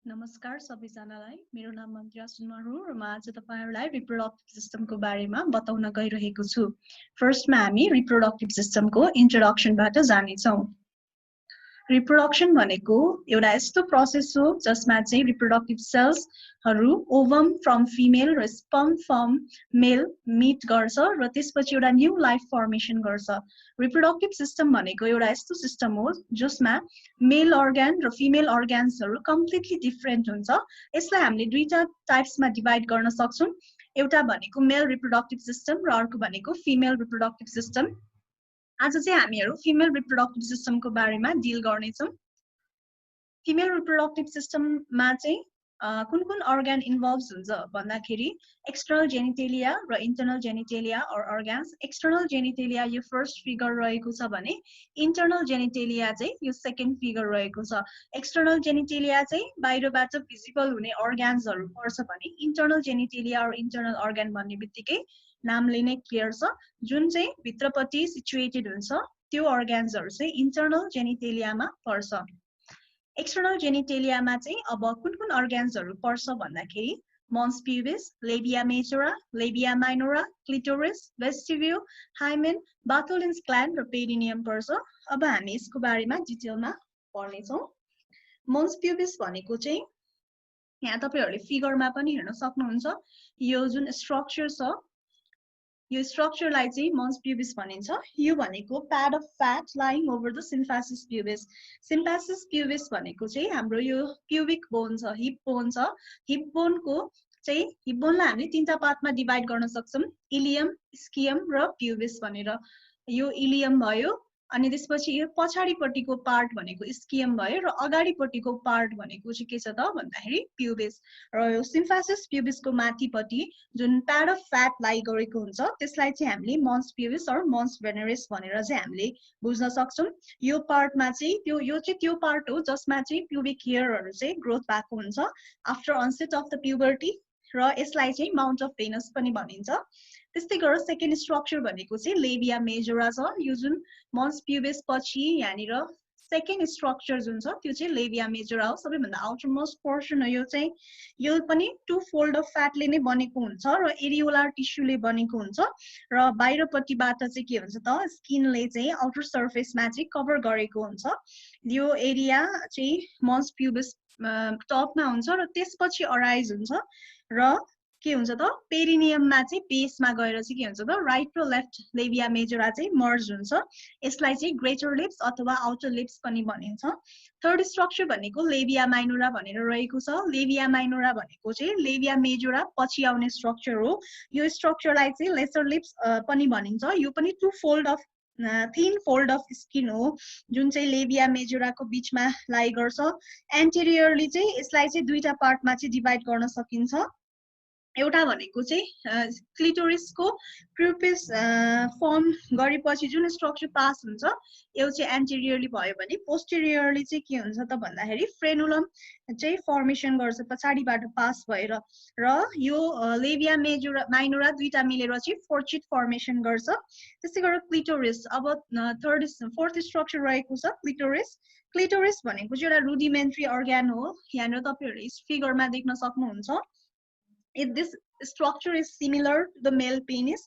नमस्कार सबैजनालाई मेरो नाम मन्त्रिया सुनवार हो र म आज तपाईहरुलाई रिप्रोडक्टिभ सिस्टमको बारेमा बताउन गइरहेको छु। फर्स्टमा हामी रिप्रोडक्टिभ सिस्टमको इन्ट्रोडक्सनबाट जानेछौं। रिप्रोडक्सन भनेको एउटा यस्तो प्रोसेस हो जसमा चाहिँ रिप्रोडक्टिभ सेल्सहरु ओभम फ्रम फिमेल र स्पर्म फ्रम मेल मिट गर्छ र त्यसपछि एउटा न्यू लाइफ फर्मेसन गर्छ। रिप्रोडक्टिभ सिस्टम भनेको एउटा यस्तो सिस्टम हो जसमा मेल अर्गान र फिमेल अर्गान्सहरु कम्प्लिटली डिफरेन्ट हुन्छ। यसलाई हामीले दुईटा टाइप्समा डिभाइड गर्न सक्छौं। एउटा भनेको मेल रिप्रोडक्टिभ सिस्टम र अर्को भनेको फिमेल रिप्रोडक्टिभ सिस्टम। आज चाहिँ हामीहरु फिमेल रिप्रोडक्टिभ सिस्टमको बारेमा डिल गर्नेछौं। फिमेल रिप्रोडक्टिभ सिस्टममा चाहिँ कुन अर्गान इन्भल्भ्स हुन्छ भन्दाखेरि एक्सटर्नल जेनिटेलिया र internal genitalia or organs. External genitalia यो फर्स्ट फिगर रहेको छ भने इन्टर्नल जेनिटेलिया चाहिँ यो सेकेन्ड फिगर रहेको छ। एक्सटर्नल जेनिटेलिया चाहिँ बाहिरबाट भिजिबल हुने अर्गान्सहरु पर्छ भने इन्टर्नल जेनिटेलिया र इन्टर्नल अर्गान भन्ने बित्तिकै नामले नै क्लियर छ। जुन चाहिँ भित्रपट्टि सिचुएटेड हुन्छ त्यो अर्गान्सहरु चाहिँ इन्टर्नल जेनिटेलियामा पर्छ। एक्सटर्नल जेनिटेलियामा चाहिँ अब कुन अर्गान्सहरु पर्छ भन्दाखेरि mons pubis, labia majora, labia minora, clitoris, vestibule, hymen, Bartholin's gland र पेरिनियम पर्छ। अब हामी यसको बारेमा डिटेलमा पढ्नेछौं। मन्स प्युबिस भनेको चाहिँ यहाँ तपाईहरुले फिगरमा पनि हेर्न सक्नुहुन्छ। यो जुन स्ट्रक्चर छ यो स्ट्रक्चरलाई चाहिँ मन्स प्युबिस भनिन्छ। यो भनेको pad of fat lying over the symphysis pubis. Symphysis pubis भनेको चाहिँ हाम्रो यो प्युबिक बोन छ, हिप बोन छ। हिप बोनको चाहिँ हिप बोनलाई हामीले तीनटा पार्टमा डिभाइड गर्न सक्छौं, इलियम, स्कियम र प्युबिस भनेर। यो इलियम भयो अनि त्यसपछि यो पछाडीपट्टिको पार्ट भनेको स्कियम भयो र अगाडिपट्टिको पार्ट भनेको चाहिँ के छ त भन्दाखेरि प्युबिस। र यो सिम्फासिस प्युबिसको माथिपट्टि जुन प्याड अफ फ्याट लाई गरेको हुन्छ त्यसलाई चाहिँ हामीले मन्स प्युबिस अर मन्स भेनेरिस भनेर चाहिँ हामीले बुझ्न सक्छौं। यो पार्टमा चाहिँ यो चाहिँ त्यो पार्ट हो जसमा चाहिँ प्युबिक हेयरहरु चाहिँ ग्रोथ भएको हुन्छ after onset of the puberty र यसलाई चाहिँ माउन्ट अफ भेनस पनि भनिन्छ। त्यस्तै गरेर सेकेन्ड स्ट्रक्चर भनेको चाहिँ लेबिया मेजोरा छ। यो जुन मन्स प्युबिस पछि यहाँनिर सेकेन्ड स्ट्रक्चर जुन छ त्यो चाहिँ लेबिया मेजोरा हो। सबैभन्दा आउटर मोस्ट पोर्सन हो यो चाहिँ। यो पनि टु फोल्ड अफ फ्याटले नै बनेको हुन्छ र एरियोलार टिस्युले बनेको हुन्छ र बाहिरपट्टिबाट चाहिँ के हुन्छ त स्किनले चाहिँ आउटर सर्फेसमा चाहिँ कभर गरेको हुन्छ। यो एरिया चाहिँ मन्स प्युबिस टपमा हुन्छ र त्यसपछि अराइज हुन्छ र के हुन्छ त पेरिनियममा चाहिँ बेसमा गएर चाहिँ के हुन्छ त राइट र लेफ्ट लेबिया मेजोरा चाहिँ मर्ज हुन्छ। यसलाई चाहिँ ग्रेटर लिप्स अथवा आउटर लिप्स पनि भनिन्छ। थर्ड स्ट्रक्चर भनेको लेबिया माइनोरा भनेर रहेको छ। लेबिया माइनोरा भनेको चाहिँ लेबिया मेजोरा पछि आउने स्ट्रक्चर हो। यो स्ट्रक्चरलाई चाहिँ लेसर लिप्स पनि भनिन्छ। यो पनि two fold of thin fold of skin हो जुन चाहिँ लेबिया मेजोराको बीचमा लाई गर्छ। एन्टेरियरली चाहिँ यसलाई चाहिँ दुईटा पार्टमा चाहिँ डिभाइड गर्न सकिन्छ। एउटा भनेको चाहिँ क्लिटोरिसको प्युबिस फर्म गरेपछि जुन स्ट्रक्चर पास हुन्छ यो चाहिँ एन्टेरियरली भयो भने पोस्टेरियरली चाहिँ के हुन्छ त भन्दाखेरि फ्रेनुलम चाहिँ फर्मेसन गर्छ पछाडीबाट पास भएर र यो लेबिया मेजोरा माइनोरा दुईटा मिलेर चाहिँ फोर्चिट फर्मेसन गर्छ। त्यसै गरेर क्लिटोरिस अब फोर्थ स्ट्रक्चर रहेको छ क्लिटोरिस। क्लिटोरिस भनेको चाहिँ एउटा रुडिमेन्ट्री अर्गान हो। यहाँनिर तपाईहरुले फिगरमा देख्न सक्नुहुन्छ। This structure is similar to the male penis.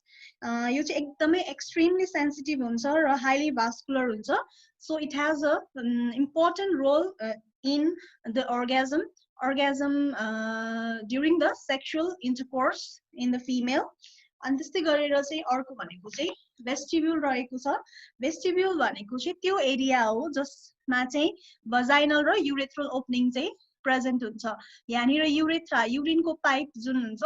यो चाहिँ एकदमै extremely sensitive हुन्छ र highly vascular हुन्छ. So it has a important role in the orgasm during the sexual intercourse in the female. अनि त्यस्तै गरेर चाहिँ अर्को भनेको चाहिँ वेस्टिब्युल रहेको छ। वेस्टिब्युल भनेको चाहिँ त्यो एरिया हो जसमा चाहिँ भजाइनल र युरेथ्रल ओपनिङ चाहिँ प्रेजेन्ट हुन्छ। यहाँनिर युरेथ्रा युरिनको पाइप जुन हुन्छ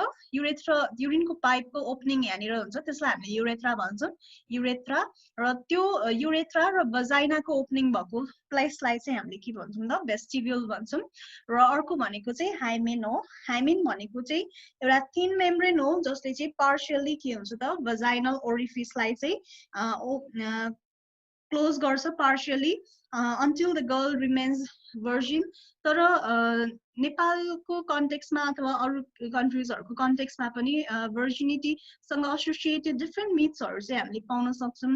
युरिनको पाइपको ओपनिङ यहाँनिर हुन्छ त्यसलाई हामीले युरेथ्रा भन्छौं। युरेथ्रा र त्यो युरेथ्रा र भजाइनाको ओपनिङ भएको प्लेसलाई चाहिँ हामीले के भन्छौं त वेस्टिब्युल भन्छौं। र अर्को भनेको चाहिँ हाइमेन हो। हाइमेन भनेको चाहिँ एउटा थिन मेम्ब्रेन हो जसले चाहिँ पार्शियली के हुन्छ त भजाइनल ओरिफिसलाई चाहिँ क्लोज गर्छ partially until the girl remains virgin. तर नेपालको कन्टेक्स्टमा अथवा अरू कन्ट्रिजहरूको कन्टेक्स्टमा पनि भर्जिनिटी सँग एसोसिएटेड डिफ्रेन्ट मिथ्सहरू चाहिँ हामीले पाउन सक्छौँ।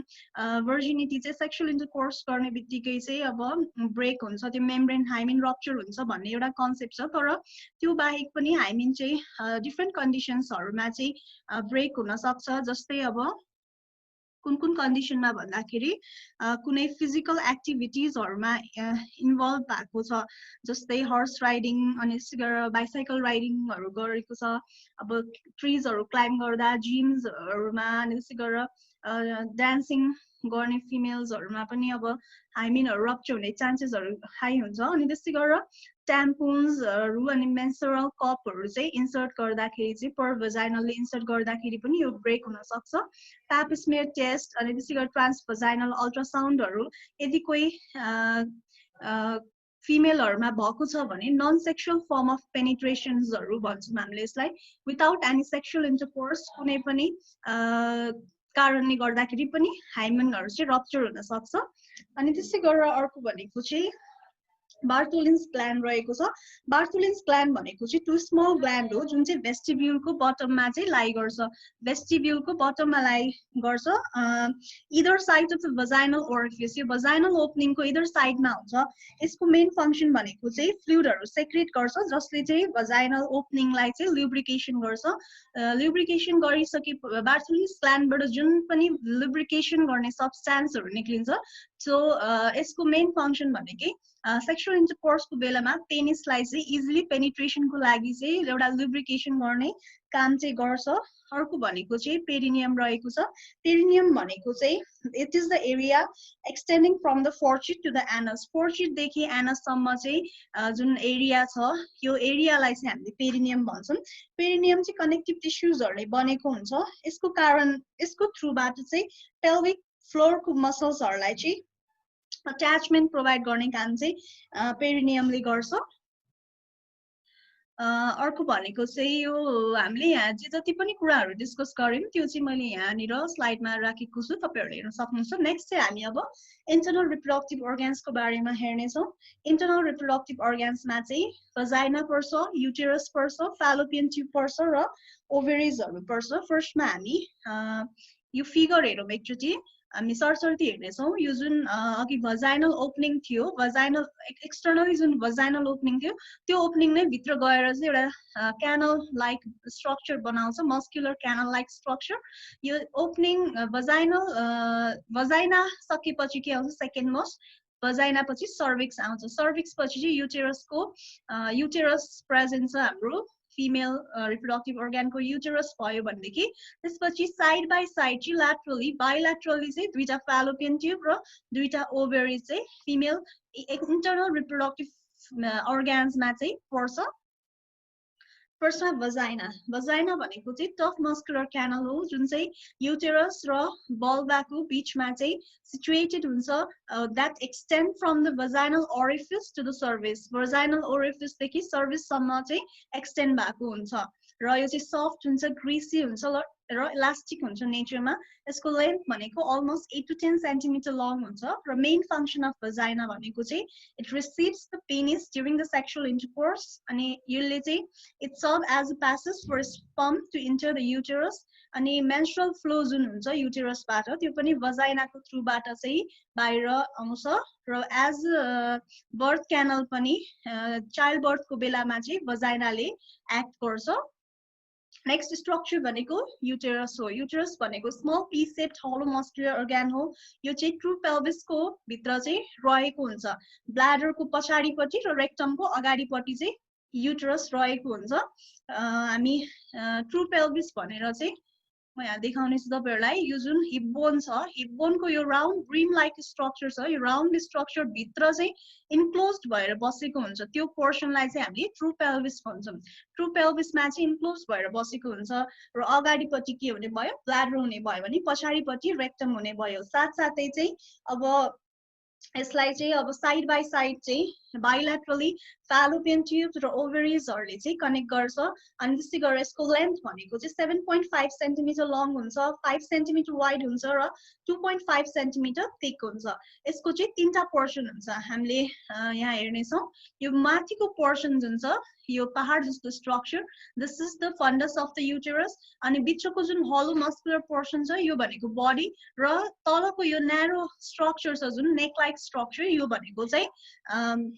भर्जिनिटी चाहिँ सेक्सुअल इन्टरकोर्स गर्ने बित्तिकै चाहिँ अब ब्रेक हुन्छ, त्यो मेम्ब्रेन हाइमिन रप्चर हुन्छ भन्ने एउटा कन्सेप्ट छ। तर त्यो बाहेक पनि हाइमिन चाहिँ डिफ्रेन्ट कन्डिसन्सहरूमा चाहिँ ब्रेक हुन सक्छ। जस्तै अब कुन कन्डिसनमा भन्दाखेरि कुनै फिजिकल एक्टिभिटिजहरुमा इन्भल्भ भएको छ, जस्तै हर्स राइडिङ अनि त्यसै गरेर बाइसाइकल राइडिङहरु गरेको छ, अब ट्रिजहरु क्लाइम्ब गर्दा, जिम्सहरुमा अनि त्यसै गरेर डान्सिङ गर्ने फिमेल्सहरुमा पनि अब हाइमिनहरु रप्चर हुने चान्सेसहरु हाई हुन्छ। अनि त्यसै गरेर ट्याम्पुन्सहरु अनि मेन्स्ट्रुअल कपहरु चाहिँ इन्सर्ट गर्दाखेरि चाहिँ पर भजाइनलले इन्सर्ट गर्दाखेरि पनि यो ब्रेक हुन सक्छ। प्याप स्मियर टेस्ट अनि त्यसै गरेर ट्रान्सभजाइनल अल्ट्रासाउन्डहरु यदि कोही फिमेलहरुमा भएको छ भने नन सेक्सुअल फर्म अफ पेनिट्रेशन्सहरु भन्छौँ हामीले यसलाई, विदाउट एनी सेक्सुअल इन्टरकोर्स कुनै पनि कारणले गर्दाखेरि पनि हाइमेनहरु चाहिँ रप्चर हुन सक्छ। अनि त्यसै गरेर अर्को भनेको चाहिँ बार्थोलिन्स ग्ल्यान्ड रहेको छ। बार्थोलिन्स ग्ल्यान्ड भनेको चाहिँ टु स्मल ग्ल्यान्ड हो जुन चाहिँ भेस्टिब्युलको बटममा चाहिँ लाई गर्छ, भेस्टिब्युलको बटममा लाई गर्छ, इदर side of the vaginal orifice, यो भजाइनल ओपनिङको इदर साइडमा हुन्छ। यसको मेन फंक्सन भनेको चाहिँ फ्लुइडहरु सेक्रेट गर्छ जसले चाहिँ भजाइनल ओपनिङलाई चाहिँ लुब्रिकेसन गर्छ। लुब्रिकेसन गरिसके बार्थोलिन्स ग्ल्यान्डबाट जुन पनि लुब्रिकेसन गर्ने सब्स्टान्सहरु निक्लिन्छ, सो यसको मेन फंक्सन भनेकै सेक्सुअल इन्टरकोर्सको बेलामा पेनिसलाई चाहिँ इजिली पेनिट्रेसनको लागि चाहिँ एउटा लुब्रिकेसन गर्ने काम चाहिँ गर्छ। अर्को भनेको चाहिँ पेरिनियम रहेको छ। पेरिनियम भनेको चाहिँ it is the area extending from the fourchette to the anus, फोर्चिटदेखि एनससम्म चाहिँ जुन एरिया छ यो एरियालाई चाहिँ हामीले पेरिनियम भन्छौँ। पेरिनियम चाहिँ कनेक्टिभ टिस्युजहरुले बनेको हुन्छ। यसको कारण यसको थ्रुबाट चाहिँ पेल्भिक फ्लोरको मसल्सहरुलाई चाहिँ अट्याचमेन्ट प्रोभाइड गर्ने काम चाहिँ पेरिनियमले गर्छ। अर्को भनेको चाहिँ यो हामीले यहाँ जे जति पनि कुराहरु डिस्कस गर्यौं त्यो चाहिँ मैले यहाँनिर स्लाइडमा राखेको छु, तपाईहरुले हेर्न सक्नुहुन्छ। नेक्स्ट चाहिँ हामी अब इन्टर्नल रिप्रोडक्टिभ अर्गन्सको बारेमा हेर्ने छौं। इन्टर्नल रिप्रोडक्टिभ अर्गन्समा चाहिँ भजाइना पर्छ, युटेरस पर्छ, फालोपियन ट्युब पर्छ र ओभेरिजहरु पर्छ। फर्स्टमा हामी यो फिगर हेरौँ एकचोटी, हामी सरसर्ती हेर्नेछौँ। यो जुन अघि भजाइनल ओपनिङ थियो, भजाइनल एक्सटर्नली जुन भजाइनल ओपनिङ थियो त्यो ओपनिङ नै भित्र गएर चाहिँ एउटा क्यानल लाइक स्ट्रक्चर बनाउँछ, मस्कुलर क्यानल लाइक स्ट्रक्चर। यो ओपनिङ भजाइना सकेपछि के आउँछ, सेकेन्ड मोस्ट भजाइना पछि सर्भिक्स आउँछ, सर्भिक्स पछि चाहिँ युटेरसको युटेरस प्रेजेन्ट छ हाम्रो फिमेल रिप्रोडक्टिभ अर्गनको युटेरस भयो भनेदेखि त्यसपछि साइड बाइ साइड चाहिँ ल्याटरली बाइल्याटरली चाहिँ दुईटा फालोपियन ट्युब र दुईटा ओभरी चाहिँ फिमेल इन्टर्नल रिप्रोडक्टिभ अर्गन्समा चाहिँ पर्छ। फर्स्टमा भजाइना, भजाइना भनेको चाहिँ टफ मस्कुलर क्यानल हो जुन चाहिँ युटेरस र बल्बाको बीचमा चाहिँ सिचुएटेड हुन्छ, that extend from the vaginal orifice to the cervix, vaginal orifice देखि cervix सम्म चाहिँ एक्सटेन्ड भएको हुन्छ र यो चाहिँ सफ्ट हुन्छ, ग्रीसी हुन्छ र इलास्टिक हुन्छ नेचरमा। यसको लेन्थ भनेको अलमोस्ट 8 to 10 सेन्टिमिटर लङ हुन्छ र मेन फंक्सन अफ भजाइना भनेको चाहिँ it receives the penis during the sexual intercourse अनि यसले चाहिँ it serve as a passage for sperm to enter the uterus. अनि मेन्स्ट्रुअल फ्लो जुन हुन्छ युटेरसबाट त्यो पनि भजाइनाको थ्रुबाट चाहिँ बाहिर आउँछ र एज बर्थ क्यानल पनि चाइल्ड बर्थको बेलामा चाहिँ भजाइनाले एक्ट गर्छ। नेक्स्ट स्ट्रक्चर भनेको युटेरस हो। युटेरस भनेको स्मल पी शेप्ड हलो मस्कुलर अर्गन हो। यो चाहिँ ट्रु पेल्भिसको भित्र चाहिँ रहेको हुन्छ। ब्ल्याडरको पछाडिपट्टि र रेक्टमको अगाडिपट्टि चाहिँ युटेरस रहेको हुन्छ। हामी ट्रु पेल्भिस भनेर चाहिँ म यहाँ देखाउने छु तपाईहरुलाई। यो जुन हिप बोन छ, हिप बोनको यो राउन्ड ब्रिम लाइक स्ट्रक्चर छ, यो राउन्ड स्ट्रक्चर भित्र चाहिँ इन्क्लोज्ड भएर बसेको हुन्छ, त्यो पोर्सनलाई चाहिँ हामीले ट्रु पेल्भिस भन्छौँ। ट्रु पेल्भिसमा चाहिँ इन्क्लोज भएर बसेको हुन्छ र अगाडिपट्टि के हुने भयो, ब्ल्याडर हुने भयो भने पछाडिपट्टि रेक्टम हुने भयो। साथसाथै चाहिँ अब यसलाई चाहिँ अब साइड बाइ साइड चाहिँ bilaterally fallopian tubes र ovaries-हरुले चाहिँ कनेक्ट गर्छ अनि त्यसै गरेर यसको लेन्थ भनेको चाहिँ 7.5 सेन्टिमिटर लङ हुन्छ 5 सेन्टिमिटर वाइड हुन्छ र 2.5 सेन्टिमिटर थिक हुन्छ यसको चाहिँ तीनटा पोर्सन हुन्छ हामीले यहाँ हेर्ने छौं यो माथिको पोर्सन जुन छ यो पहाड जस्तो structure this is the funds of the uterus अनि बिचको जुन हलो मस्कुलर पोर्सन छ यो भनेको बडी र तलको यो न्यारो स्ट्रक्चर छ जुन नेक लाइक स्ट्रक्चर यो भनेको चाहिँ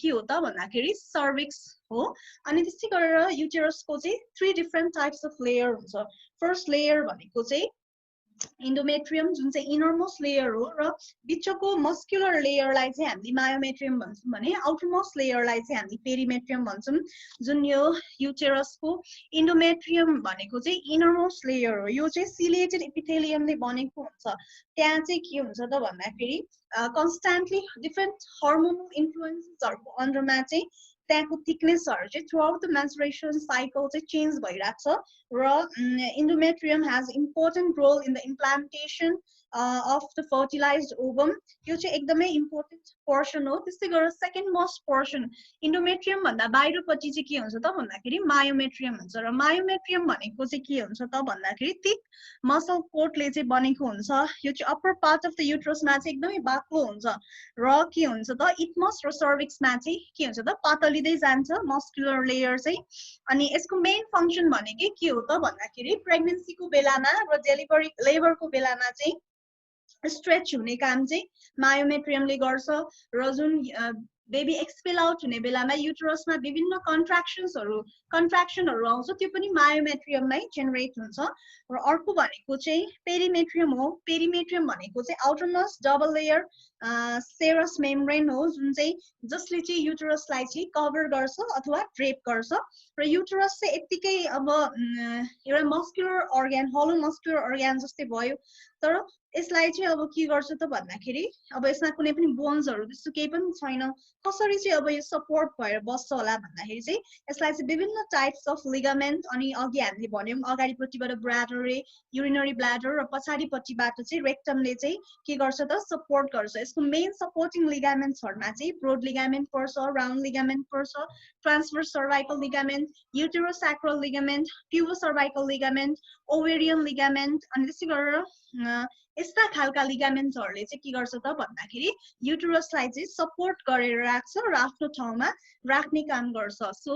के हो त भन्दाखेरि सर्विक्स हो अनि त्यसै गरेर युटेरसको चाहिँ 3 डिफरेन्ट टाइप्स अफ लेयर हुन्छ फर्स्ट लेयर भनेको चाहिँ endometrium जुन चाहिँ इनरमोस्ट लेयर हो र बिचको मस्कुलर लेयरलाई चाहिँ हामीले मायोमेट्रियम भन्छौं भने आउटरमोस्ट लेयरलाई चाहिँ हामीले पेरिमेट्रियम भन्छौं जुन यो युटेरसको एन्डोमेट्रियम भनेको चाहिँ इनरमोस्ट लेयर हो यो चाहिँ सिलिएटेड एपिथेलियमले बनेको हुन्छ त्यहाँ चाहिँ के हुन्छ त भन्दाखेरि कन्स्ट्यान्टली डिफरेन्ट हार्मोनल इन्फ्लुएन्सेसहरुको अन्डरमा चाहिँ त्यहाँको थिकनेसहरु चाहिँ through out the menstruation cycle चाहिँ चेन्ज भइराख्छ र endometrium has important role in the implantation of the fertilized ovum यो चाहिँ एकदमै इम्पोर्टेन्ट पोर्सन हो त्यसै गरेर सेकेन्ड मोस्ट पोर्सन endometrium भन्दा बाहिरपट्टि चाहिँ के हुन्छ त भन्दाखेरि मायोमेट्रियम हुन्छ र मायोमेट्रियम भनेको चाहिँ के हुन्छ त भन्दाखेरि थिक मसल कोटले चाहिँ बनेको हुन्छ यो चाहिँ अप्पर पार्ट अफ द युटरसमा चाहिँ एकदमै बाक्लो हुन्छ र के हुन्छ त इथमस र सर्विक्समा चाहिँ के हुन्छ त पातलिँदै जान्छ मस्कुलर लेयर चाहिँ अनि यसको मेन फंक्सन भनेकै के हो त भन्दाखेरि प्रेग्नेन्सीको बेलामा र डेलिभरी लेबरको बेलामा चाहिँ स्ट्रेच हुने काम चाहिँ मायोमेट्रियमले गर्छ र जुन बेबी एक्सपेल आउट हुने बेलामा युटरसमा विभिन्न कन्ट्राक्सनहरु आउँछ त्यो पनि मायोमेट्रियममै जेनेरेट हुन्छ र अर्को भनेको चाहिँ पेरिमेट्रियम हो पेरिमेट्रियम भनेको चाहिँ आउटरमोस्ट डबल लेयर सेरस मेम्ब्रेन हो जुन चाहिँ जसले चाहिँ युटरसलाई चाहिँ कभर गर्छ अथवा ड्रेप गर्छ र युटरस चाहिँ यतिकै अब एउटा मस्कुलर अर्ग्यान हलो मस्कुलर अर्ग्यान जस्तै भयो तर यसलाई चाहिँ अब के गर्छ त भन्दाखेरि अब यसमा कुनै पनि बोन्सहरु त्यस्तो केही पनि छैन कसरी चाहिँ अब यो सपोर्ट भएर बस्छ होला भन्दाखेरि चाहिँ यसलाई चाहिँ विभिन्न टाइप्स अफ लिगामेन्ट अनि अघि हामीले भन्यौं अगाडिपट्टिबाट ब्ल्याडर युरिनरी ब्ल्याडर र पछाडिपट्टिबाट चाहिँ रेक्टमले चाहिँ के गर्छ त सपोर्ट गर्छ यसको मेन सपोर्टिङ लिगामेन्ट्सहरुमा चाहिँ ब्रोड लिगामेन्ट पर्छ राउन्ड लिगामेन्ट पर्छ transverse cervical ligament uterosacral ligament pubocervical ligament ovarian ligament अनि त्यसै गरेर यस्ता खालका लिगामेन्ट्सहरुले चाहिँ के गर्छ त भन्दाखेरि युटरसलाई चाहिँ सपोर्ट गरेर राख्छ र आफ्नो ठाउँमा राख्ने काम गर्छ सो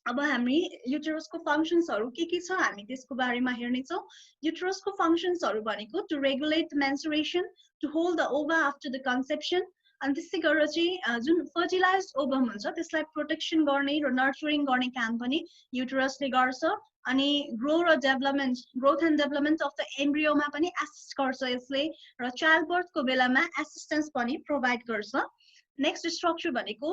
अब हामी युटरसको फंक्शन्सहरु के छ हामी त्यसको बारेमा हेर्ने छौं युटरसको फंक्शन्सहरु भनेको to regulate the menstruation to hold the ova after the conception अनि त्यसै गरेर चाहिँ जुन फर्टिलाइज्ड ओभम हुन्छ त्यसलाई प्रोटेक्सन गर्ने र नर्चरिङ गर्ने काम पनि युटरसले गर्छ अनि growth and development of the एम्ब्रियोमा पनि एसिस्ट गर्छ यसले र चाइल्ड बर्थको बेलामा एसिस्टेन्स पनि प्रोवाइड गर्छ नेक्स्ट स्ट्रक्चर भनेको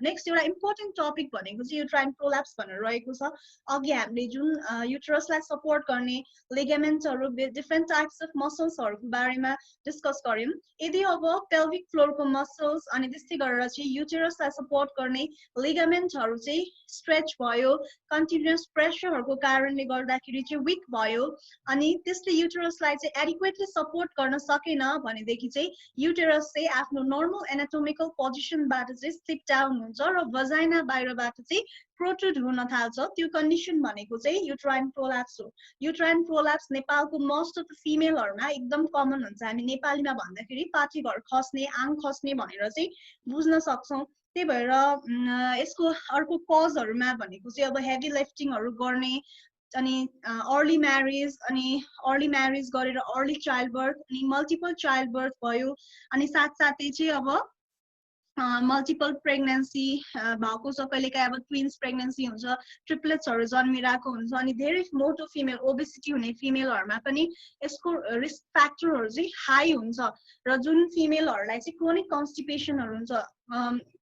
नेक्स्ट एउटा इम्पोर्टेन्ट टपिक भनेको चाहिँ युट्राइन प्रोल्याप्स भनेर रहेको छ अघि हामीले जुन युटरसलाई सपोर्ट गर्ने लिगामेन्ट्सहरु डिफरेन्ट टाइप्स अफ मसल्सहरुको बारेमा डिस्कस गर्यौं यदि अब पेल्भिक फ्लोरको मसल्स अनि त्यसै गरेर चाहिँ युटरसलाई सपोर्ट गर्ने लिगामेन्ट्सहरु चाहिँ स्ट्रेच भयो कन्टिन्युअस प्रेसरहरुको कारणले गर्दाखेरि चाहिँ वीक भयो अनि त्यसले युटरसलाई चाहिँ एडिक्वेटली सपोर्ट गर्न सकेन भनेदेखि चाहिँ युटरस चाहिँ आफ्नो नर्मल एनाटोमिकल पोजिसनबाट चाहिँ स्लिप डाउन हुन्छ र भजाइना बाहिरबाट चाहिँ प्रोट्रुड हुन थाल्छ त्यो कन्डिसन भनेको चाहिँ युट्राइन प्रोल्याप्स हो युट्राइन प्रोल्याप्स नेपालको मोस्ट अफ द फिमेलहरुमा एकदम कमन हुन्छ हामी नेपालीमा भन्दाखेरि पाठीघर खस्ने आङ खस्ने भनेर चाहिँ बुझ्न सक्छौं त्यही भएर यसको अर्को कजहरुमा भनेको चाहिँ अब हेभी लिफ्टिङहरु गर्ने अनि अर्ली म्यारेज गरेर अर्ली चाइल्ड बर्थ अनि मल्टिपल चाइल्ड बर्थ भयो अनि साथसाथै चाहिँ अब मल्टिपल प्रेग्नेन्सी भएको छ कहिलेकाहीँ अब ट्विन्स प्रेग्नेन्सी हुन्छ ट्रिप्लेट्सहरु जन्मिरहेको हुन्छ अनि धेरै मोटो फिमेल ओबेसिटी हुने फिमेलहरुमा पनि यसको रिस्क फ्याक्टरहरु चाहिँ हाई हुन्छ र जुन फिमेलहरुलाई चाहिँ क्रोनिक कन्स्टिपेसनहरु हुन्छ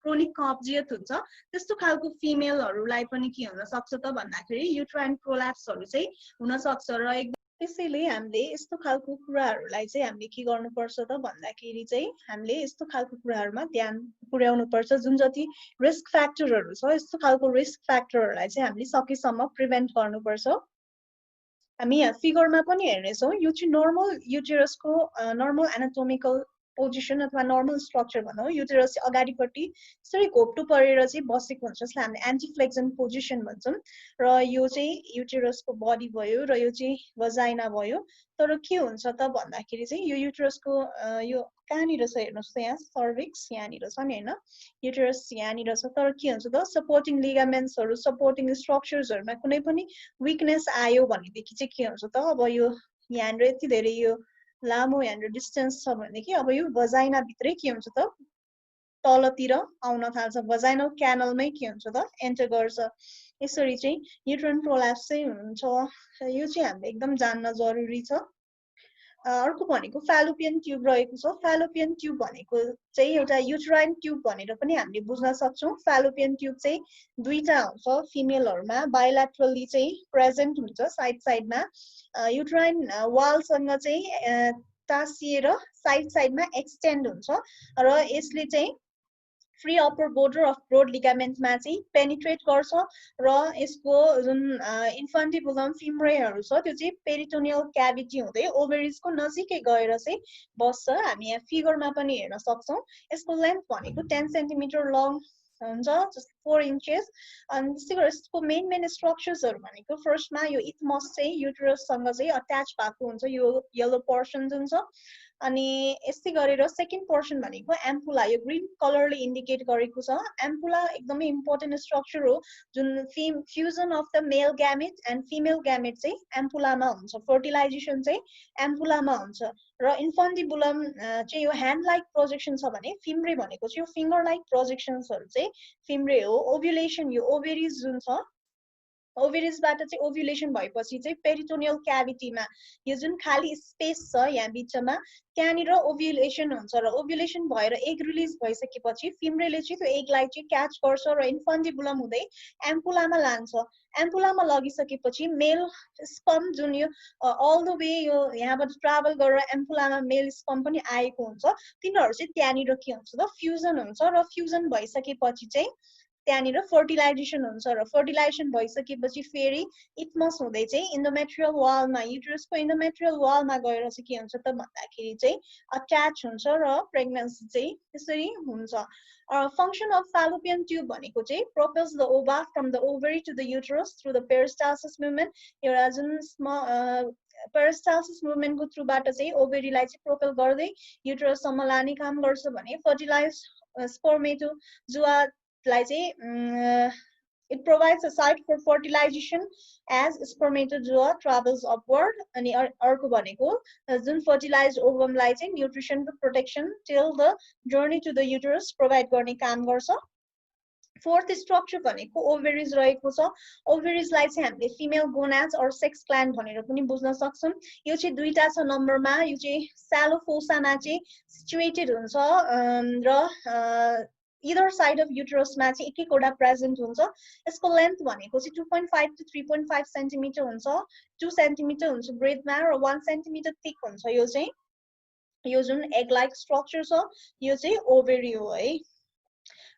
क्रोनिक कब्जियत हुन्छ त्यस्तो खालको फिमेलहरुलाई पनि के हुन सक्छ त भन्दाखेरि युट्राइन प्रोल्याप्सहरु चाहिँ हुन सक्छ र त्यसैले हामीले यस्तो खालको कुराहरुलाई चाहिँ हामीले के गर्नुपर्छ त भन्दाखेरि चाहिँ हामीले यस्तो खालको कुराहरुमा ध्यान पुर्याउनु पर्छ जुन जति रिस्क फ्याक्टरहरु छ यस्तो खालको रिस्क फ्याक्टरहरुलाई चाहिँ हामीले सकेसम्म प्रिभेन्ट गर्नुपर्छ हामी यहाँ फिगरमा पनि हेर्ने छौं यो चाहिँ नर्मल युटेरसको नर्मल एनाटोमिकल पोजिसन अथवा नर्मल स्ट्रक्चर भनौँ युटेरस अगाडिपट्टि यसरी घोप्टो परेर चाहिँ बसेको हुन्छ जसलाई हामीले एन्टिफ्लेक्सन पोजिसन भन्छौँ र यो चाहिँ युटेरसको बडी भयो र यो चाहिँ भजाइना भयो तर के हुन्छ त भन्दाखेरि चाहिँ यो युटेरसको यो कहाँनिर छ हेर्नुहोस् त यहाँ सर्भिक्स यहाँनिर छ नि होइन युटेरस यहाँनिर छ तर के हुन्छ त सपोर्टिङ लिगामेन्ट्सहरू सपोर्टिङ स्ट्रक्चर्सहरूमा कुनै पनि विकनेस आयो भनेदेखि चाहिँ के हुन्छ त अब यो यहाँनिर यति धेरै यो लामो यहाँनिर डिस्टेन्स छ भनेदेखि अब यो भजाइना भित्रै के हुन्छ त तलतिर आउन थाल्छ भजाइनल क्यानलमै के हुन्छ त एन्टर गर्छ यसरी चाहिँ युट्राइन प्रोल्याप्स चाहिँ हुन्छ यो चाहिँ हामीले एकदम जान्न जरुरी छ अर्को भनेको फ्यालोपियन ट्युब रहेको छ फ्यालोपियन ट्युब भनेको चाहिँ एउटा युट्राइन ट्युब भनेर पनि हामीले बुझ्न सक्छौँ फ्यालोपियन ट्युब चाहिँ दुईटा हुन्छ फिमेलहरुमा बाइल्याटरली चाहिँ प्रेजेन्ट हुन्छ साइड साइडमा युट्राइन वालसँग चाहिँ तासिएर साइड साइडमा एक्सटेन्ड हुन्छ र यसले चाहिँ free upper border of broad लिगामेन्टमा चाहिँ पेनिट्रेट गर्छ र यसको जुन इन्फन्टिबुलम फिम्रेहरू छ त्यो चाहिँ पेरिटोनियल क्याभिटी हुँदै ओभेरिजको नजिकै गएर चाहिँ बस्छ हामी यहाँ फिगरमा पनि हेर्न सक्छौँ यसको लेन्थ भनेको 10 सेन्टिमिटर लङ हुन्छ जस्ट 4 इन्चेस अनि त्यसै गरेर यसको मेन स्ट्रक्चर्सहरू भनेको फर्स्टमा यो इथमस चाहिँ युटेरससँग चाहिँ अट्याच भएको हुन्छ यो येलो पोर्सन जुन छ अनि यस्तै गरेर सेकेन्ड पोर्सन भनेको एम्पुला यो ग्रीन कलरले इन्डिकेट गरेको छ एम्पुला एकदमै इम्पोर्टेन्ट स्ट्रक्चर हो जुन fusion of the male gamete and female gamete चाहिँ एम्पुलामा हुन्छ फर्टिलाइजेसन चाहिँ एम्पुलामा हुन्छ र इन्फन्टिबुलम चाहिँ यो ह्यान्ड लाइक प्रोजेक्सन छ भने फिम्रे भनेको चाहिँ यो फिङ्गर लाइक प्रोजेक्सन्सहरू चाहिँ फिम्रे हो ओभ्युलेसन यो ओभेरिज जुन छ ओभेरिजबाट चाहिँ ओभ्युलेसन भएपछि चाहिँ पेरिटोनियल क्याभिटीमा यो जुन खाली स्पेस छ यहाँ बिचमा त्यहाँनिर ओभ्युलेसन हुन्छ र ओभ्युलेसन भएर एग रिलिज भइसकेपछि फिम्रेले चाहिँ त्यो एगलाई चाहिँ क्याच गर्छ र इन्फन्टिबुलम हुँदै एम्पुलामा लान्छ एम्पुलामा लगिसकेपछि मेल स्पर्म जुन यो अल द वे यो यहाँबाट ट्राभल गरेर एम्पुलामा मेल स्पर्म पनि आएको हुन्छ तिनीहरू चाहिँ त्यहाँनिर के हुन्छ त फ्युजन हुन्छ र फ्युजन भइसकेपछि चाहिँ त्यहाँनिर फर्टिलाइजेसन हुन्छ र फर्टिलाइजेसन भइसकेपछि फेरि इथमस हुँदै चाहिँ इन्डोमेट्रियल वालमा युटेरसको इन्डोमेट्रियल वालमा गएर चाहिँ के हुन्छ त भन्दाखेरि चाहिँ अट्याच हुन्छ र प्रेग्नेन्सी चाहिँ त्यसरी हुन्छ फंक्शन अफ fallopian tube भनेको चाहिँ propels the ova from the ovary to the uterus through the peristalsis movement एउटा जुन peristalsis movement को थ्रुबाट चाहिँ ओभरीलाई चाहिँ प्रोपेल गर्दै युटरससम्म लाने काम गर्छ भने fertilise spermatozoa it provides a site for fertilization as spermatozoa travels upward अनि अर्को भनेको जुन fertilized ovum लाई चाहिँ nutrition protection till the journey to the uterus provide गर्ने काम गर्छ फोर्थ स्ट्रक्चर भनेको ओभेरिज रहेको छ ओभेरिजलाई चाहिँ हामीले female gonads or sex gland भनेर पनि बुझ्न सक्छौं यो चाहिँ दुईटा छ नम्बरमा यो चाहिँ स्यालो फोसामा चाहिँ सिचुएटेड हुन्छ र either side of uterus मा चाहिँ एक एकवटा प्रेजेन्ट हुन्छ यसको लेन्थ भनेको चाहिँ 2.5 to 3.5 सेन्टिमिटर हुन्छ 2 सेन्टिमिटर हुन्छ ब्रेडमा र 1 सेन्टिमिटर थिक हुन्छ यो चाहिँ यो जुन एग लाइक स्ट्रक्चर छ यो चाहिँ ओभेरी हो है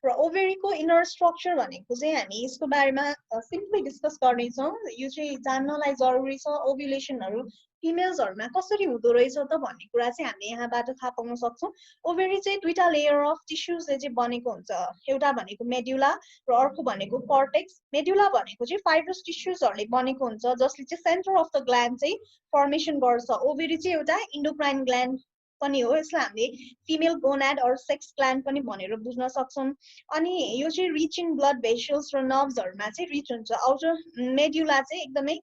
र ओभेरीको इनर स्ट्रक्चर भनेको चाहिँ हामी यसको बारेमा सिम्पली डिस्कस गर्ने छौं यो चाहिँ जान्नलाई जरुरी छ ओभ्युलेसनहरु फिमेल्सहरुमा कसरी हुँदो रहेछ त भन्ने कुरा चाहिँ हामीले यहाँबाट थाहा पाउन सक्छौं ओभेरी चाहिँ दुईटा लेयर अफ टिस्युजले चाहिँ बनेको हुन्छ एउटा भनेको मेडुला र अर्को भनेको कर्टेक्स मेडुला भनेको चाहिँ फाइब्रस टिस्युजहरुले बनेको हुन्छ जसले चाहिँ सेन्टर अफ द ग्ल्यान्ड चाहिँ फर्मेसन गर्छ ओभेरी चाहिँ एउटा इन्डोक्राइन ग्ल्यान्ड पनि हो यसलाई हामीले female gonad or sex gland पनि भनेर बुझ्न सक्छौं अनि यो चाहिँ रिच इन ब्लड भेसल्स र नर्भ्सहरुमा चाहिँ रिच हुन्छ आउटर मेडुला चाहिँ एकदमै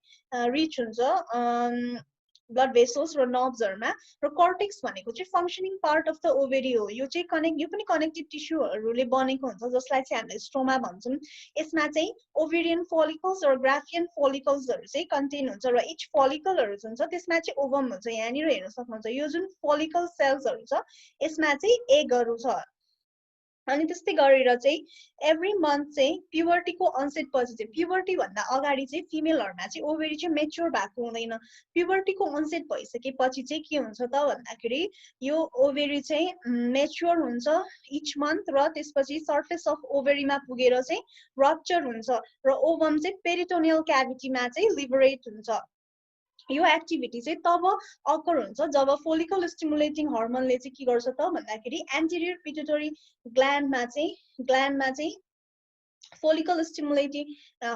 रिच हुन्छ ब्लड भेसल्स र नर्भ्सहरुमा र कर्टेक्स भनेको चाहिँ फंक्शनिङ पार्ट अफ द ओभेरी हो यो चाहिँ यो पनि कनेक्टिभ टिस्युहरुले बनेको हुन्छ जसलाई चाहिँ हामीले स्ट्रोमा भन्छौं यसमा चाहिँ ओभेरियन फोलिकल्स र ग्राफियन फोलिकल्सहरु चाहिँ कन्टेन हुन्छ र इच फोलिकलहरु जुन छ त्यसमा चाहिँ ओभम हुन्छ यहाँनिर हेर्न सक्नुहुन्छ यो जुन फोलिकल सेल्सहरु छ यसमा चाहिँ एगहरु छ अनि त्यस्तै गरेर चाहिँ एभ्री मन्थ चाहिँ प्युबर्टीको अनसेट पछि चाहिँ प्युबर्टी भन्दा अगाडि चाहिँ फिमेलहरुमा चाहिँ ओभरी चाहिँ मेच्योर भएको हुँदैन प्युबर्टीको अनसेट भइसकेपछि चाहिँ के हुन्छ त भन्दाखेरि यो ओभरी चाहिँ मेच्योर हुन्छ इच मन्थ र त्यसपछि सर्फेस अफ ओभरीमा पुगेर चाहिँ रप्चर हुन्छ र ओभम चाहिँ पेरिटोनियल क्याभिटीमा चाहिँ लिबरेट हुन्छ यो एक्टिभिटी चाहिँ तब अकर हुन्छ जब फोलिकल स्टिमुलेटिङ हर्मोनले चाहिँ के गर्छ त भन्दाखेरि एन्टेरियर पिट्युटरी ग्ल्यान्डमा चाहिँ फोलिकल स्टिमुलेटिङ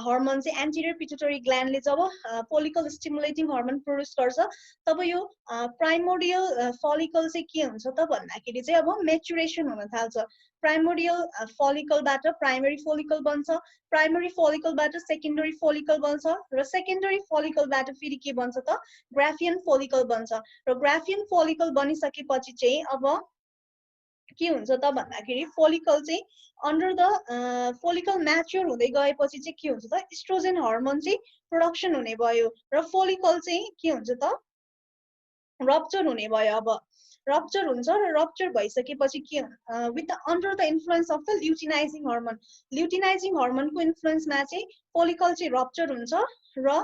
हर्मोन चाहिँ एन्टेरियर पिट्युटरी ग्ल्यान्डले जब फोलिकल स्टिमुलेटिङ हर्मोन प्रोड्युस गर्छ तब यो प्राइमोडियल फोलिकल चाहिँ के हुन्छ त भन्दाखेरि चाहिँ अब मेचुरेसन हुन थाल्छ प्राइमोडियल फोलिकलबाट प्राइमरी फोलिकल बन्छ प्राइमरी फोलिकलबाट सेकेन्डरी फोलिकल बन्छ र सेकेन्डरी फोलिकलबाट फेरि के बन्छ त ग्राफियन फोलिकल बन्छ र ग्राफियन फोलिकल बनिसकेपछि चाहिँ अब के हुन्छ त भन्दाखेरि फोलिकल चाहिँ अन्डर द फोलिकल म्याच्योर हुँदै गएपछि चाहिँ के हुन्छ त इस्ट्रोजेन हर्मोन चाहिँ प्रोडक्सन हुने भयो र फोलिकल चाहिँ के हुन्छ त रप्चर हुने भयो अब रप्चर हुन्छ र रप्चर भइसकेपछि के with under the influence of the luteinizing हर्मोनको इन्फ्लुएन्समा चाहिँ फोलिकल चाहिँ रप्चर हुन्छ र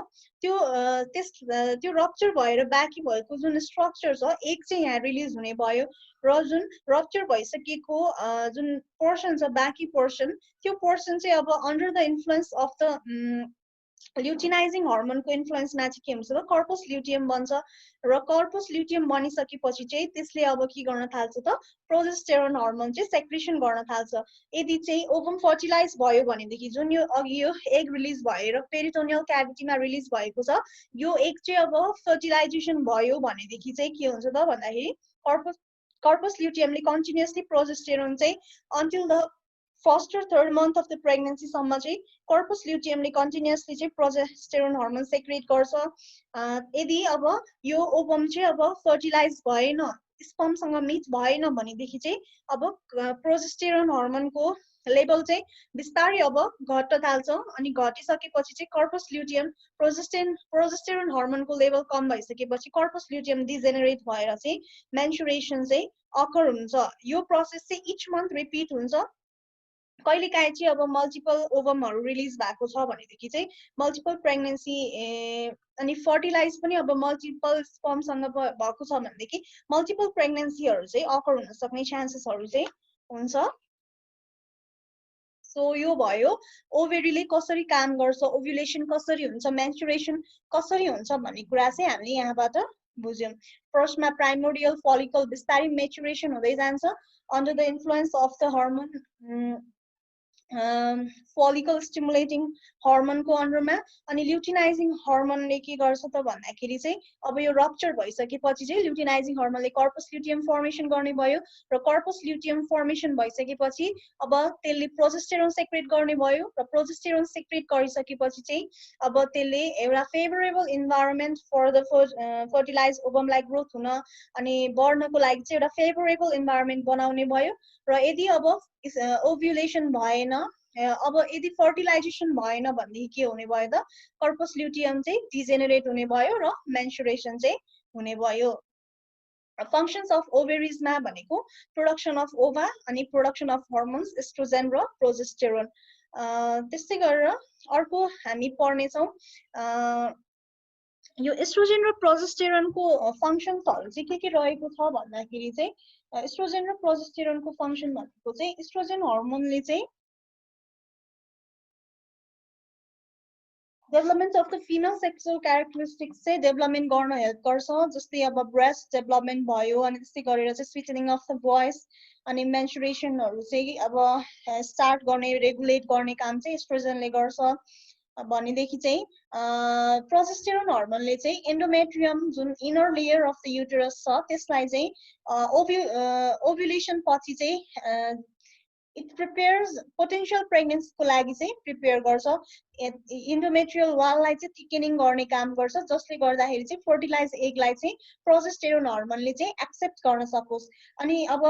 त्यो रप्चर भएर बाँकी भएको जुन स्ट्रक्चर छ एक चाहिँ यहाँ रिलिज हुने भयो र जुन रप्चर भइसकेको जुन पोर्सन छ बाँकी पोर्सन त्यो पोर्सन चाहिँ अब under the influence of the luteinizing हर्मोनको इन्फ्लुएन्समा चाहिँ के हुन्छ त कर्पस ल्युटियम बन्छ र कर्पस ल्युटियम बनिसकेपछि चाहिँ त्यसले अब के गर्न थाल्छ त प्रोजेस्टेरोन हर्मोन चाहिँ सेक्रेसन गर्न थाल्छ यदि चाहिँ ओभम फर्टिलाइज भयो भनेदेखि जुन यो अघि यो एग रिलिज भएर पेरिटोनियल क्याभिटीमा रिलिज भएको छ यो एग चाहिँ अब फर्टिलाइजेसन भयो भनेदेखि चाहिँ के हुन्छ त भन्दाखेरि कर्पस ल्युटियमले कन्टिन्युअसली प्रोजेस्टेरोन चाहिँ अन्टिल द फर्स्ट र third month of the pregnancy सम्म चाहिँ कर्पस ल्युटियमले कन्टिन्युअसली चाहिँ प्रोजेस्टेरोन हर्मोन सेक्रेट गर्छ यदि अब यो ओभम चाहिँ अब फर्टिलाइज भएन स्पर्मसँग मिट भएन भनेदेखि चाहिँ अब प्रोजेस्टेरोन हर्मोनको लेभल चाहिँ बिस्तारै अब घट्न थाल्छ अनि घटिसकेपछि चाहिँ कर्पस ल्युटियम प्रोजेस्टेरोन हर्मोनको लेभल कम भइसकेपछि कर्पस ल्युटियम डिजेनेरेट भएर चाहिँ मेन्सुरेसन चाहिँ अकर हुन्छ यो प्रोसेस चाहिँ इच मन्थ रिपिट हुन्छ कहिलेकाहीँ चाहिँ अब मल्टिपल ओभमहरू रिलिज भएको छ भनेदेखि चाहिँ मल्टिपल प्रेग्नेन्सी अनि फर्टिलाइज पनि अब मल्टिपल स्पर्मसँग भएको छ भनेदेखि मल्टिपल प्रेग्नेन्सीहरू चाहिँ अकर हुन सक्ने चान्सेसहरू चाहिँ हुन्छ सो यो भयो ओभेरीले कसरी काम गर्छ ओभ्युलेसन कसरी हुन्छ मेन्स्ट्रुएसन कसरी हुन्छ भन्ने कुरा चाहिँ हामीले यहाँबाट बुझ्यौं फर्स्टमा प्राइमोडियल फोलिकल बिस्तारै मेचुरेसन हुँदै जान्छ under the influence of the hormone follicle stimulating हर्मोनको अन्डरमा अनि ल्युटिनाइजिङ हर्मोनले के गर्छ त भन्दाखेरि चाहिँ अब यो रप्चर भइसकेपछि चाहिँ ल्युटिनाइजिङ हर्मोनले कर्पस ल्युटियम फर्मेसन गर्ने भयो र कर्पस ल्युटियम फर्मेसन भइसकेपछि अब त्यसले प्रोजेस्टेरोन सेक्रेट गर्ने भयो र प्रोजेस्टेरोन सेक्रेट गरिसकेपछि चाहिँ अब त्यसले एउटा favourable environment for the fertilize ओभमलाई ग्रोथ हुन अनि बढ्नको लागि चाहिँ एउटा फेभरेबल इन्भाइरोमेन्ट बनाउने भयो र यदि अब ओभ्युलेसन भएन अब यदि फर्टिलाइजेसन भएन भनेदेखि के हुने भयो त कर्पस ल्युटियम चाहिँ डिजेनेरेट हुने भयो र मेन्स्ट्रुएसन चाहिँ हुने भयो फंक्शन्स अफ ओभेरिजमा भनेको प्रोडक्सन अफ ओभा अनि प्रोडक्सन अफ हर्मोन्स एस्ट्रोजेन र प्रोजेस्टेरोन त्यस्तै गरेर अर्को हामी पढ्नेछौँ यो एस्ट्रोजेन र प्रोजेस्टेरोनको फंक्शन्सहरू चाहिँ के रहेको छ भन्दाखेरि चाहिँ एस्ट्रोजेन र प्रोजेस्टेरोनको फंक्शन भनेको चाहिँ एस्ट्रोजेन हर्मोनले चाहिँ development of the female sexual characteristics चाहिँ डेभलपमेन्ट गर्न हेल्प गर्छ जस्तै अब ब्रेस्ट डेभलपमेन्ट भयो अनि त्यस्तै गरेर चाहिँ स्विटनिङ अफ द भोइस अनि मेन्स्ट्रुएसनहरू चाहिँ अब स्टार्ट गर्ने रेगुलेट गर्ने काम चाहिँ एस्ट्रोजेनले गर्छ भनेदेखि चाहिँ प्रोजेस्टेरोन हर्मोनले चाहिँ एन्डोमेट्रियम जुन inner layer of the uterus छ त्यसलाई चाहिँ ओभ्युलेसन पछि चाहिँ इट प्रिपेयर्स पोटेन्शियल प्रेग्नेन्सीको लागि चाहिँ प्रिपेयर गर्छ इन्डोमेट्रियल वाललाई चाहिँ थिकेनिङ गर्ने काम गर्छ जसले गर्दाखेरि चाहिँ फर्टिलाइज एगलाई चाहिँ प्रोजेस्टेरोन हर्मोनले चाहिँ एक्सेप्ट गर्न सकोस् अनि अब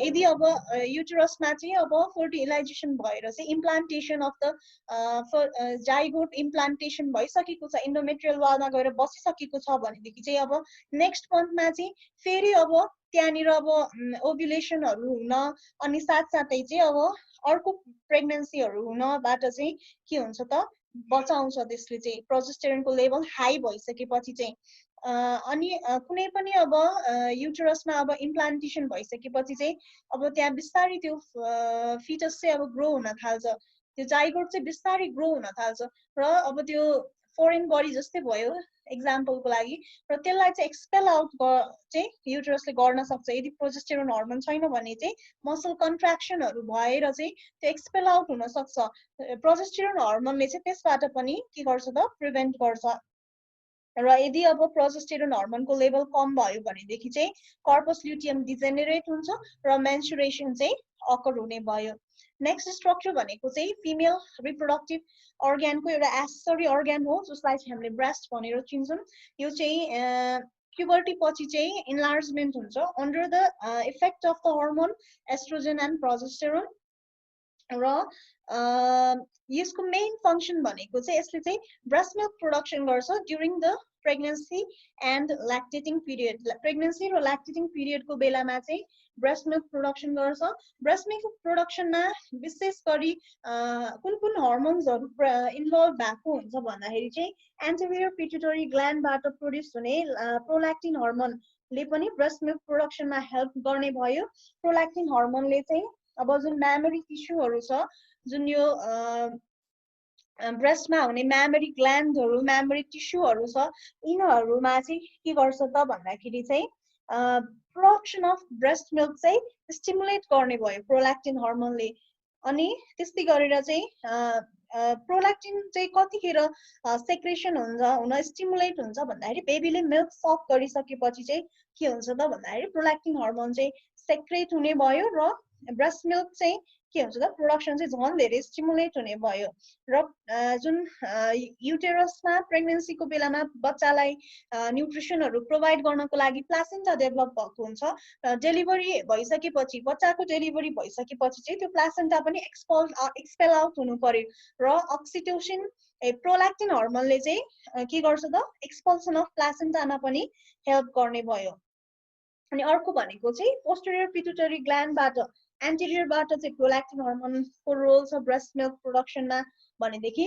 यदि अब युटेरसमा चाहिँ अब फर्टिलाइजेसन भएर चाहिँ implantation of the zygote implantation भइसकेको छ इन्डोमेट्रियल वालमा गएर बसिसकेको छ भनेदेखि चाहिँ अब नेक्स्ट मन्थमा चाहिँ फेरि अब त्यहाँनिर अब ओभ्युलेसनहरू हुन अनि साथसाथै चाहिँ अब अर्को प्रेग्नेन्सीहरू हुनबाट चाहिँ के हुन्छ त बचाउँछ त्यसले चाहिँ प्रोजेस्टेरोनको लेभल हाई भइसकेपछि चाहिँ अनि कुनै पनि अब युटेरसमा अब इम्प्लान्टेसन भइसकेपछि चाहिँ अब त्यहाँ बिस्तारै त्यो फिटस चाहिँ अब ग्रो हुन थाल्छ त्यो जाइगोट चाहिँ बिस्तारै ग्रो हुन थाल्छ र अब त्यो फोरेन बडी जस्तै भयो एक्जाम्पलको लागि र त्यसलाई चाहिँ एक्सपेल आउट चाहिँ युटरसले गर्न सक्छ यदि प्रोजेस्टेरोन हर्मोन छैन भने चाहिँ मसल कन्ट्र्याक्सनहरू भएर चाहिँ त्यो एक्सपेल आउट हुन सक्छ प्रोजेस्टेरोन हर्मोनले चाहिँ त्यसबाट पनि के गर्छ त प्रिभेन्ट गर्छ र यदि अब प्रोजेस्टेरोन हर्मोनको लेभल कम भयो भनेदेखि चाहिँ कर्पस ल्युटियम डिजेनेरेट हुन्छ र मेन्सुरेसन चाहिँ अकर हुने भयो नेक्स्ट स्ट्रक्चर भनेको चाहिँ फिमेल रिप्रोडक्टिभ अर्ग्यानको एउटा एसेसरी अर्ग्यान हो जसलाई चाहिँ हामीले ब्रेस्ट भनेर चिन्छौँ यो चाहिँ प्युबर्टी पछि चाहिँ इन्लार्जमेन्ट हुन्छ under the effect of the hormone oestrogen and progesterone र यसको मेन फंक्सन भनेको चाहिँ यसले चाहिँ ब्रेस्ट मिल्क प्रोडक्सन गर्छ during the pregnancy and lactating period pregnancy र ल्याक्टेटिङ पिरियडको बेलामा चाहिँ ब्रेस्ट मिल्क प्रोडक्सन गर्छ ब्रेस्ट मिल्क प्रोडक्सनमा विशेष गरी कुन कुन हर्मोन्सहरू इन्भल्भ भएको हुन्छ भन्दाखेरि चाहिँ एन्टेरियर पिट्युटरी ग्ल्यान्डबाट प्रोड्युस हुने प्रोल्याक्टिन हर्मोनले पनि ब्रेस्ट मिल्क प्रोडक्सनमा हेल्प गर्ने भयो प्रोल्याक्टिन हर्मोनले चाहिँ अब जुन म्यामरी टिस्युहरू छ जुन यो ब्रेस्टमा हुने म्यामरी ग्ल्यान्डहरू म्यामरी टिस्युहरू छ यिनीहरूमा चाहिँ के गर्छ त भन्दाखेरि चाहिँ प्रोडक्सन अफ ब्रेस्ट मिल्क चाहिँ स्टिमुलेट गर्ने भयो प्रोल्याक्टिन हर्मोनले अनि त्यस्तै गरेर चाहिँ प्रोल्याक्टिन चाहिँ कतिखेर सेक्रेसन हुन स्टिमुलेट हुन्छ भन्दाखेरि बेबीले मिल्क सक गरिसकेपछि चाहिँ के हुन्छ त भन्दाखेरि प्रोल्याक्टिन हर्मोन चाहिँ सेक्रेट हुने भयो र ब्रेस्ट मिल्क चाहिँ के हुन्छ त प्रोडक्सन चाहिँ झन् धेरै स्टिमुलेट हुने भयो र जुन युटेरसमा प्रेग्नेन्सीको बेलामा बच्चालाई न्युट्रिसनहरू प्रोभाइड गर्नको लागि प्लासेन्टा डेभलप भएको हुन्छ डेलिभरी भइसकेपछि बच्चाको डेलिभरी भइसकेपछि चाहिँ त्यो प्लासेन्टा पनि एक्सपेल आउट हुनु पर्यो र अक्सिटोसिन प्रोल्याक्टिन हर्मोनले चाहिँ के गर्छ त एक्सपल्सन अफ प्लासेन्टामा पनि हेल्प गर्ने भयो अनि अर्को भनेको चाहिँ पोस्टेरियर पिट्युटरी ग्ल्यान्डबाट एन्टेरियरबाट चाहिँ प्रोल्याक्टिन हर्मोनको रोल छ ब्रेस्ट मिल्क प्रोडक्सनमा भनेदेखि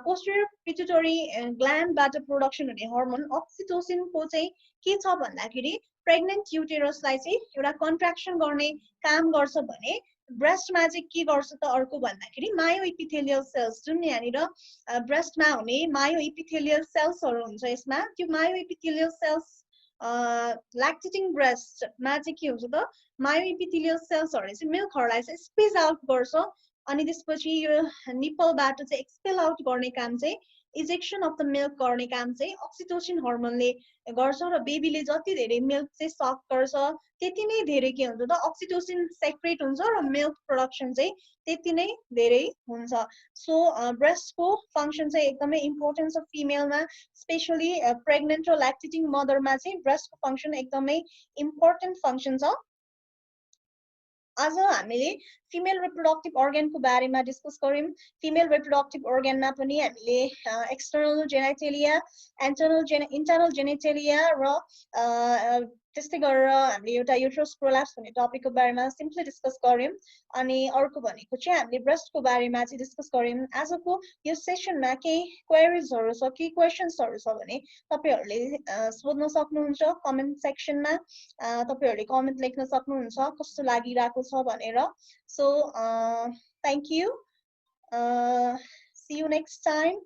पोस्टेरियर पिट्युटरी ग्ल्यान्डबाट प्रोडक्सन हुने हर्मोन अक्सिटोसिनको चाहिँ के छ भन्दाखेरि प्रेग्नेन्ट युटेरसलाई चाहिँ एउटा कन्ट्र्याक्सन गर्ने काम गर्छ भने ब्रेस्टमा चाहिँ के गर्छ त अर्को भन्दाखेरि मायो इपिथेलियल सेल्स जुन यहाँनिर ब्रेस्टमा हुने मायो इपिथेलियल सेल्सहरू हुन्छ यसमा त्यो मायो इपिथेलियल सेल्स ल्याक्टेटिङ ब्रेस्टमा चाहिँ के हुन्छ त मायो इपिथेलियल सेल्सहरूले चाहिँ मिल्कहरूलाई चाहिँ स्पेज आउट गर्छ अनि त्यसपछि यो निपलबाट चाहिँ एक्सपेल आउट गर्ने काम चाहिँ इजेक्सन अफ द मिल्क गर्ने काम चाहिँ अक्सिटोसिन हर्मोनले गर्छ र बेबीले जति धेरै मिल्क चाहिँ सक गर्छ त्यति नै धेरै के हुन्छ त अक्सिटोसिन सेक्रेट हुन्छ र मिल्क प्रोडक्सन चाहिँ त्यति नै धेरै हुन्छ सो ब्रेस्टको फंक्सन चाहिँ एकदमै इम्पोर्टेन्ट छ फिमेलमा स्पेशली प्रेग्नेन्ट र ल्याक्टेटिङ मदरमा चाहिँ ब्रेस्टको फंक्सन एकदमै इम्पोर्टेन्ट फंक्सन छ आज हामीले फिमेल रिप्रोडक्टिभ अर्गनको बारेमा डिस्कस गर्यौं फिमेल रिप्रोडक्टिभ अर्गनमा पनि हामीले एक्सटर्नल जेनिटलिया इन्टर्नल जेनिटलिया र त्यस्तै गरेर हामीले एउटा युट्रस प्रोल्याप्स भन्ने टपिकको बारेमा सिम्पली डिस्कस गर्यौं अनि अर्को भनेको चाहिँ हामीले ब्रेस्टको बारेमा चाहिँ डिस्कस गर्यौं आजको यो सेसनमा केही क्वेरीजहरु छ केही क्वेशन्सहरु छ भने तपाईहरुले सोध्न सक्नुहुन्छ कमेन्ट सेक्सनमा तपाईहरुले कमेन्ट लेख्न सक्नुहुन्छ कस्तो लागिराको छ भनेर so thank you see you next time